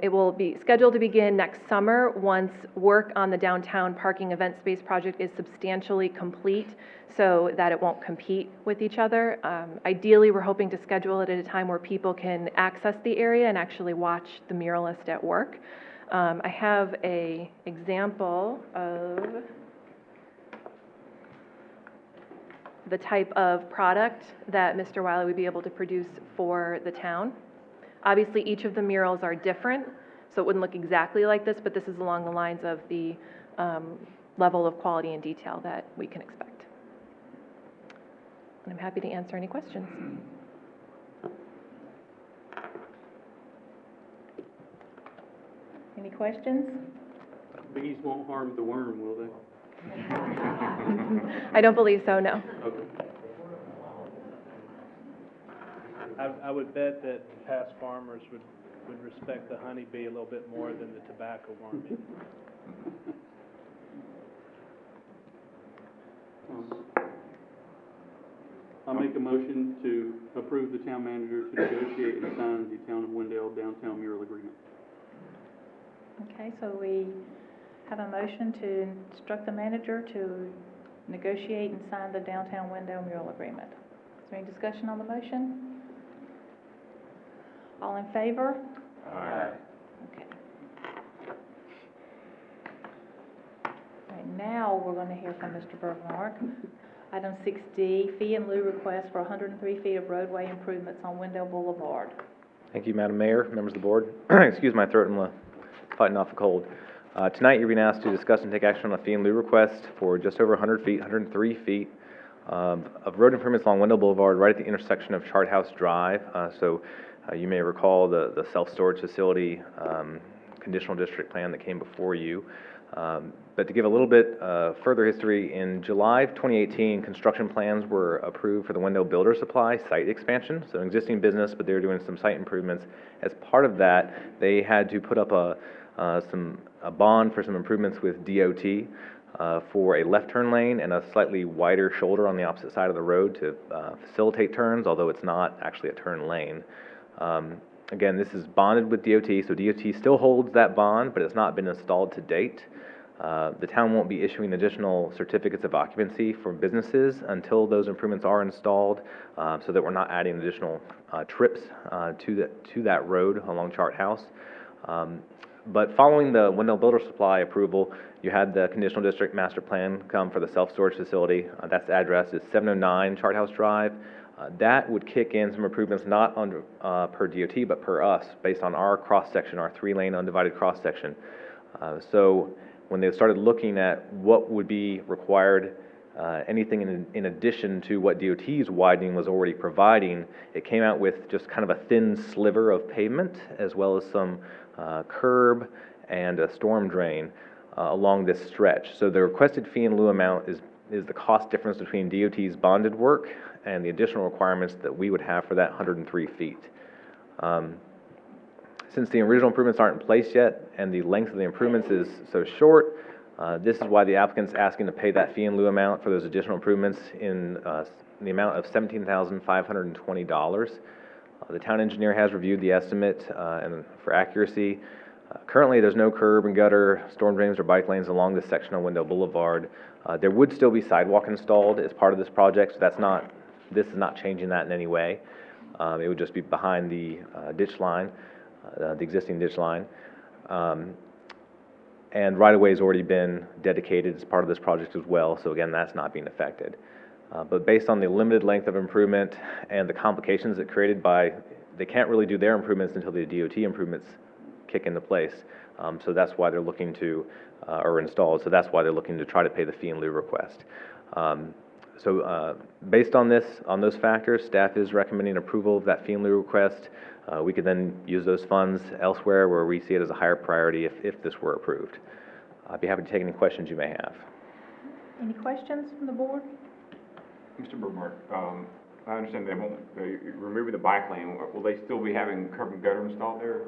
It will be scheduled to begin next summer once work on the downtown parking event space project is substantially complete so that it won't compete with each other. Ideally, we're hoping to schedule it at a time where people can access the area and actually watch the muralist at work. I have an example of the type of product that Mr. Wiley would be able to produce for the town. Obviously, each of the murals are different, so it wouldn't look exactly like this, but this is along the lines of the level of quality and detail that we can expect. And I'm happy to answer any questions. Any questions? Bees won't harm the worm, will they? I don't believe so, no. Okay. I would bet that past farmers would respect the honeybee a little bit more than the tobacco worm. I'll make a motion to approve the town manager to negotiate and sign the Town of Wendell Downtown Mural Agreement. Okay, so we have a motion to instruct the manager to negotiate and sign the downtown Wendell mural agreement. Is there any discussion on the motion? All in favor? Aye. Okay. All right, now we're going to hear from Mr. Bergmark. Item 6D, fee in lieu request for 103 feet of roadway improvements on Wendell Boulevard. Thank you, Madam Mayor, members of the board. Excuse my throat, I'm fighting off a cold. Tonight, you're being asked to discuss and take action on a fee in lieu request for just over 100 feet, 103 feet of road improvements along Wendell Boulevard, right at the intersection of Chart House Drive. You may recall the self-storage facility conditional district plan that came before you. But to give a little bit further history, in July of 2018, construction plans were approved for the Wendell Builder Supply site expansion, so an existing business, but they were doing some site improvements. As part of that, they had to put up a bond for some improvements with DOT for a left turn lane and a slightly wider shoulder on the opposite side of the road to facilitate turns, although it's not actually a turn lane. Again, this is bonded with DOT, so DOT still holds that bond, but it's not been installed to date. The town won't be issuing additional certificates of occupancy for businesses until those improvements are installed, so that we're not adding additional trips to that road along Chart House. But following the Wendell Builder Supply approval, you had the conditional district master plan come for the self-storage facility. That's address is 709 Chart House Drive. That would kick in some improvements not under, per DOT, but per us, based on our cross-section, our 3-lane undivided cross-section. So when they started looking at what would be required, anything in addition to what DOT's widening was already providing, it came out with just kind of a thin sliver of pavement, as well as some curb and a storm drain along this stretch. So the requested fee in lieu amount is the cost difference between DOT's bonded work and the additional requirements that we would have for that 103 feet. Since the original improvements aren't in place yet and the length of the improvements is so short, this is why the applicant's asking to pay that fee in lieu amount for those additional improvements in the amount of $17,520. The town engineer has reviewed the estimate and for accuracy. Currently, there's no curb and gutter, storm drains, or bike lanes along this section of Wendell Boulevard. There would still be sidewalk installed as part of this project, so this is not changing that in any way. It would just be behind the ditch line, the existing ditch line. And right-of-way has already been dedicated as part of this project as well, so again, that's not being affected. But based on the limited length of improvement and the complications that created they can't really do their improvements until the DOT improvements kick into place. So that's why they're looking to, or installed, so that's why they're looking to try to pay the fee in lieu request. Based on those factors, staff is recommending approval of that fee in lieu request. We could then use those funds elsewhere where we see it as a higher priority if this were approved. I'd be happy to take any questions you may have. Any questions from the board? Mr. Burmark, I understand they're removing the bike lane. Will they still be having curb and gutter installed there?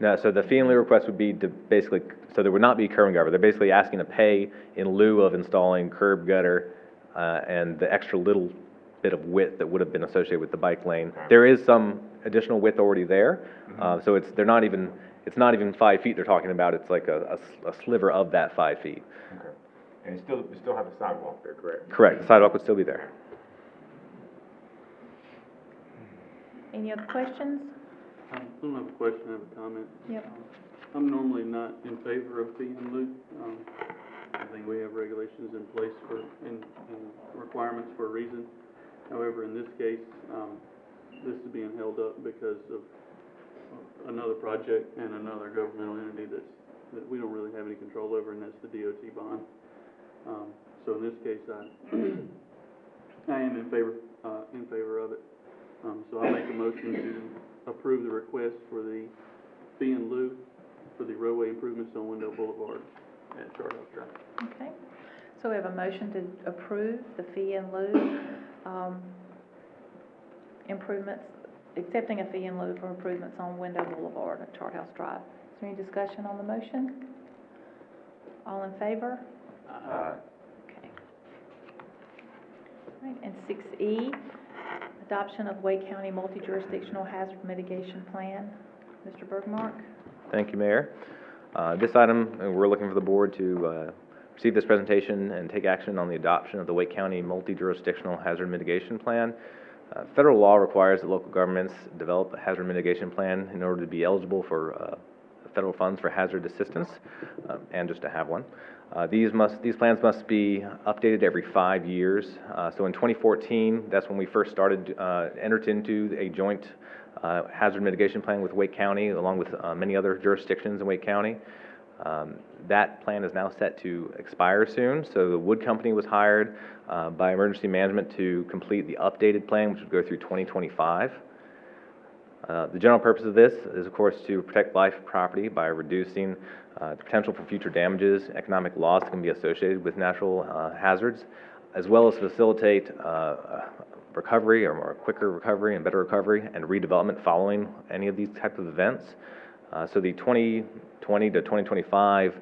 No, so the fee in lieu request would be to basically, so there would not be curb and gutter. They're basically asking to pay in lieu of installing curb, gutter, and the extra little bit of width that would have been associated with the bike lane. Okay. There is some additional width already there, so it's not even 5 feet they're talking about. It's like a sliver of that 5 feet. Okay. And you still have a sidewalk there, correct? Correct. The sidewalk would still be there. Any other questions? I don't have a question, I have a comment. Yep. I'm normally not in favor of fee in lieu. I think we have regulations in place and requirements for a reason. However, in this case, this is being held up because of another project and another governmental entity that we don't really have any control over, and that's the DOT bond. So in this case, I am in favor of it. So I'll make a motion to approve the request for the fee in lieu for the roadway improvements on Wendell Boulevard at Chart House Drive. Okay. So we have a motion to approve the fee in lieu improvements, accepting a fee in lieu for improvements on Wendell Boulevard at Chart House Drive. Is there any discussion on the motion? All in favor? Aye. Okay. All right, and 6E, adoption of Wake County Multi-Jurisdictional Hazard Mitigation Plan. Mr. Bergmark? Thank you, Mayor. This item, we're looking for the board to receive this presentation and take action on the adoption of the Wake County Multi-Jurisdictional Hazard Mitigation Plan. Federal law requires that local governments develop a hazard mitigation plan in order to be eligible for federal funds for hazard assistance, and just to have one. These plans must be updated every 5 years. So in 2014, that's when we first entered into a joint hazard mitigation plan with Wake County, along with many other jurisdictions in Wake County. That plan is now set to expire soon, so the Wood Company was hired by Emergency Management to complete the updated plan, which would go through 2025. The general purpose of this is, of course, to protect life and property by reducing the potential for future damages, economic loss that can be associated with natural hazards, as well as facilitate recovery, or more quicker recovery and better recovery and redevelopment following any of these type of events. So the 2020 to 2025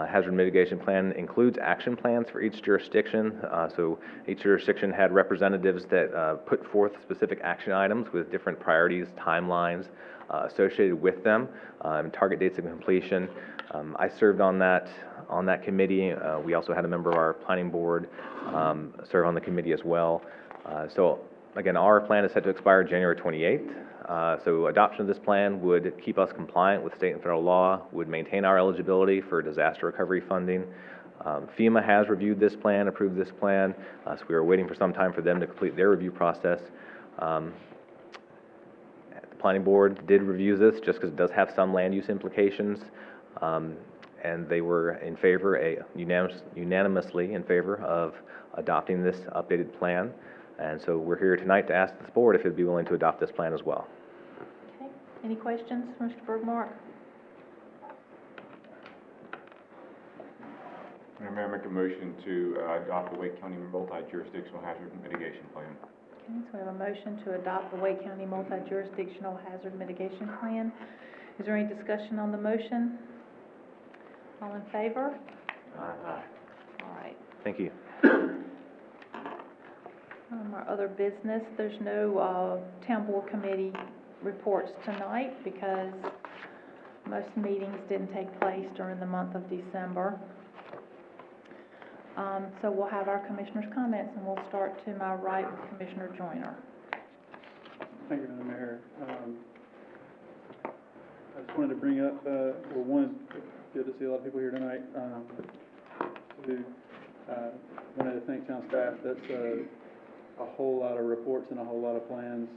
hazard mitigation plan includes action plans for each jurisdiction. So each jurisdiction had representatives that put forth specific action items with different priorities, timelines associated with them, and target dates of completion. I served on that committee. We also had a member of our planning board serve on the committee as well. So again, our plan is set to expire January 28th. So adoption of this plan would keep us compliant with state and federal law, would maintain our eligibility for disaster recovery funding. FEMA has reviewed this plan, approved this plan, so we are waiting for some time for them to complete their review process. The planning board did review this just because it does have some land use implications, and they were in favor, unanimously in favor of adopting this updated plan. And so we're here tonight to ask this board if it'd be willing to adopt this plan as well. Okay, any questions for Mr. Bergmark? Mayor, make a motion to adopt the Wake County multi-jurisdictional hazard mitigation plan. Okay, so we have a motion to adopt the Wake County multi-jurisdictional hazard mitigation plan. Is there any discussion on the motion? All in favor? Aye. All right. Thank you. Our other business, there's no town board committee reports tonight because most meetings didn't take place during the month of December. So we'll have our commissioners' comments, and we'll start to my right with Commissioner Joyner. Thank you, Madam Mayor. I just wanted to bring up, one, good to see a lot of people here tonight. Wanted to thank town staff. That's a whole lot of reports and a whole lot of plans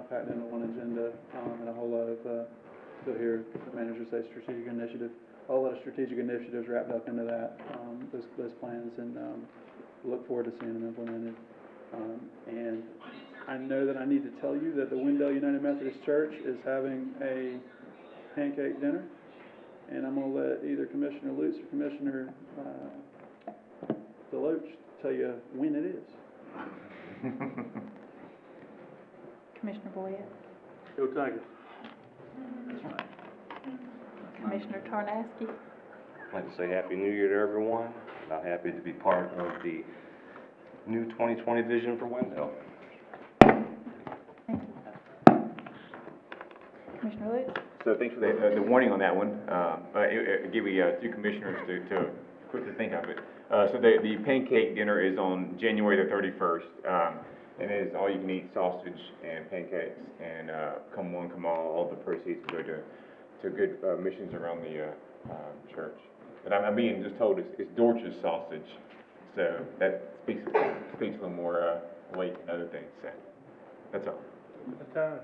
packed into one agenda, and a whole lot of, you'll hear the manager say strategic initiative, a whole lot of strategic initiatives wrapped up into that, those plans, and look forward to seeing them implemented. And I know that I need to tell you that the Wendell United Methodist Church is having a pancake dinner, and I'm going to let either Commissioner Lutz or Commissioner Deloach tell you when it is. Commissioner Boyd. Go Tigers. Commissioner Tarnasky. I'd like to say Happy New Year to everyone. I'm happy to be part of the new 2020 vision for Wendell. Thank you. Commissioner Lutz. So thanks for the warning on that one. Give me two commissioners to quickly think of it. So the pancake dinner is on January the 31st. And it is all-you-can-eat sausage and pancakes, and come one, come all the proceeds go to good missions around the church. And I'm being just told it's Dorch's sausage, so that speaks a little more weight and other things. So that's all. What time?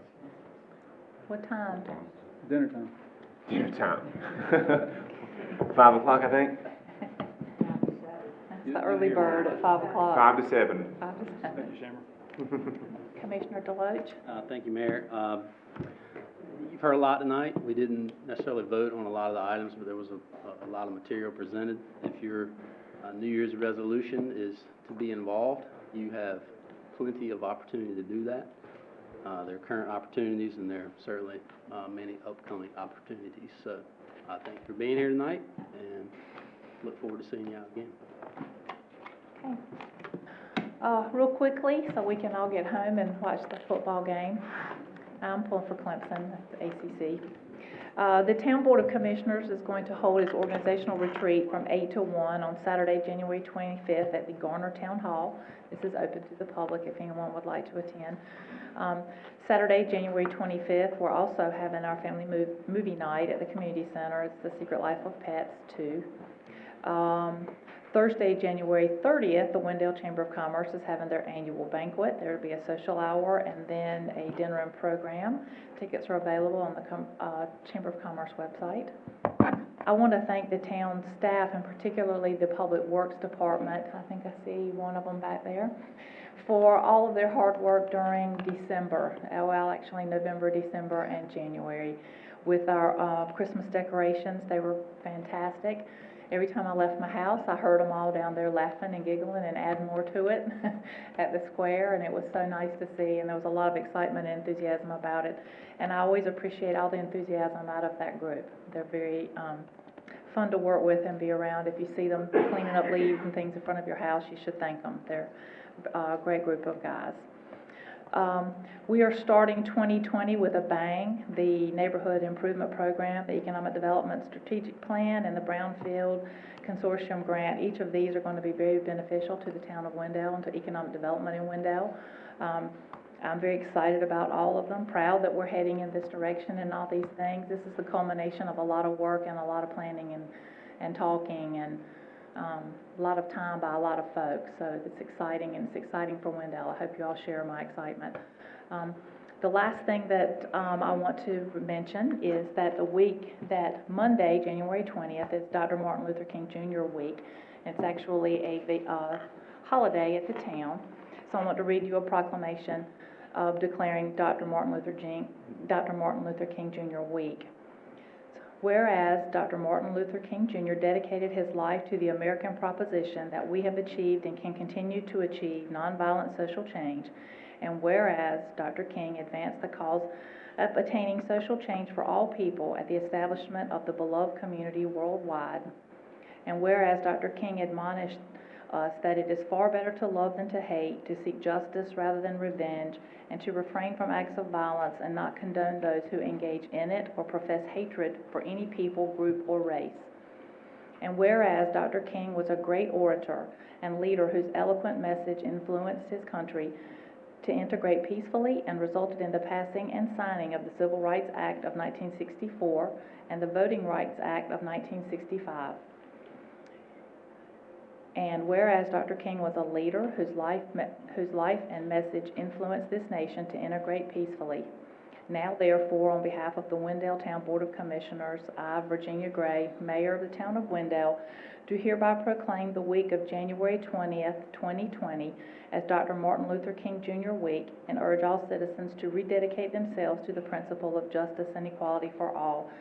What time? Dinner time. Dinner time. 5 o'clock, I think. That's the early bird at 5 o'clock. 5 to 7. 5 to 7. Thank you, Shammer. Commissioner Deloach. Thank you, Mayor. You've heard a lot tonight. We didn't necessarily vote on a lot of the items, but there was a lot of material presented. If your New Year's resolution is to be involved, you have plenty of opportunity to do that. There are current opportunities, and there are certainly many upcoming opportunities. So I thank you for being here tonight, and look forward to seeing you out again. Okay. Real quickly, so we can all get home and watch the football game. I'm pulling for Clemson, that's the ACC. The Town Board of Commissioners is going to hold its organizational retreat from 8 to 1 on Saturday, January 25th at the Garner Town Hall. This is open to the public if anyone would like to attend. Saturday, January 25th, we're also having our family movie night at the community center. It's The Secret Life of Pets 2. Thursday, January 30th, the Wendell Chamber of Commerce is having their annual banquet. There will be a social hour and then a dinner and program. Tickets are available on the Chamber of Commerce website. I want to thank the town staff and particularly the Public Works Department, I think I see one of them back there, for all of their hard work during December, well, actually November, December, and January. With our Christmas decorations, they were fantastic. Every time I left my house, I heard them all down there laughing and giggling and adding more to it at the square, and it was so nice to see, and there was a lot of excitement and enthusiasm about it. And I always appreciate all the enthusiasm out of that group. They're very fun to work with and be around. If you see them cleaning up leaves and things in front of your house, you should thank them. They're a great group of guys. We are starting 2020 with a bang. The Neighborhood Improvement Program, the Economic Development Strategic Plan, and the Brownfield Consortium Grant. Each of these are going to be very beneficial to the town of Wendell and to economic development in Wendell. I'm very excited about all of them, proud that we're heading in this direction and all these things. This is the culmination of a lot of work and a lot of planning and talking and a lot of time by a lot of folks, so it's exciting, and it's exciting for Wendell. I hope you all share my excitement. The last thing that I want to mention is that that Monday, January 20th, is Dr. Martin Luther King Jr. week. It's actually a holiday at the town, so I want to read you a proclamation of declaring Dr. Martin Luther King Jr. week. Whereas Dr. Martin Luther King Jr. dedicated his life to the American proposition that we have achieved and can continue to achieve nonviolent social change, and whereas Dr. King advanced the cause of attaining social change for all people at the establishment of the beloved community worldwide, and whereas Dr. King admonished us that it is far better to love than to hate, to seek justice rather than revenge, and to refrain from acts of violence and not condone those who engage in it or profess hatred for any people, group, or race. And whereas Dr. King was a great orator and leader whose eloquent message influenced his country to integrate peacefully and resulted in the passing and signing of the Civil Rights Act of 1964 and the Voting Rights Act of 1965. And whereas Dr. King was a leader whose life and message influenced this nation to integrate peacefully, now therefore, on behalf of the Wendell Town Board of Commissioners, I, Virginia Gray, Mayor of the town of Wendell, do hereby proclaim the week of January 20th, 2020 as Dr. Martin Luther King Jr. Week, and urge all citizens to rededicate themselves to the principle of justice and equality for all.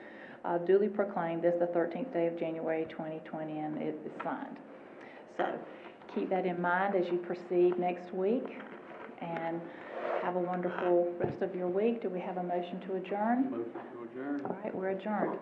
I duly proclaim this the 13th day of January 2020, and it is signed. So keep that in mind as you proceed next week, and have a wonderful rest of your week. Do we have a motion to adjourn? Motion to adjourn. All right, we're adjourned.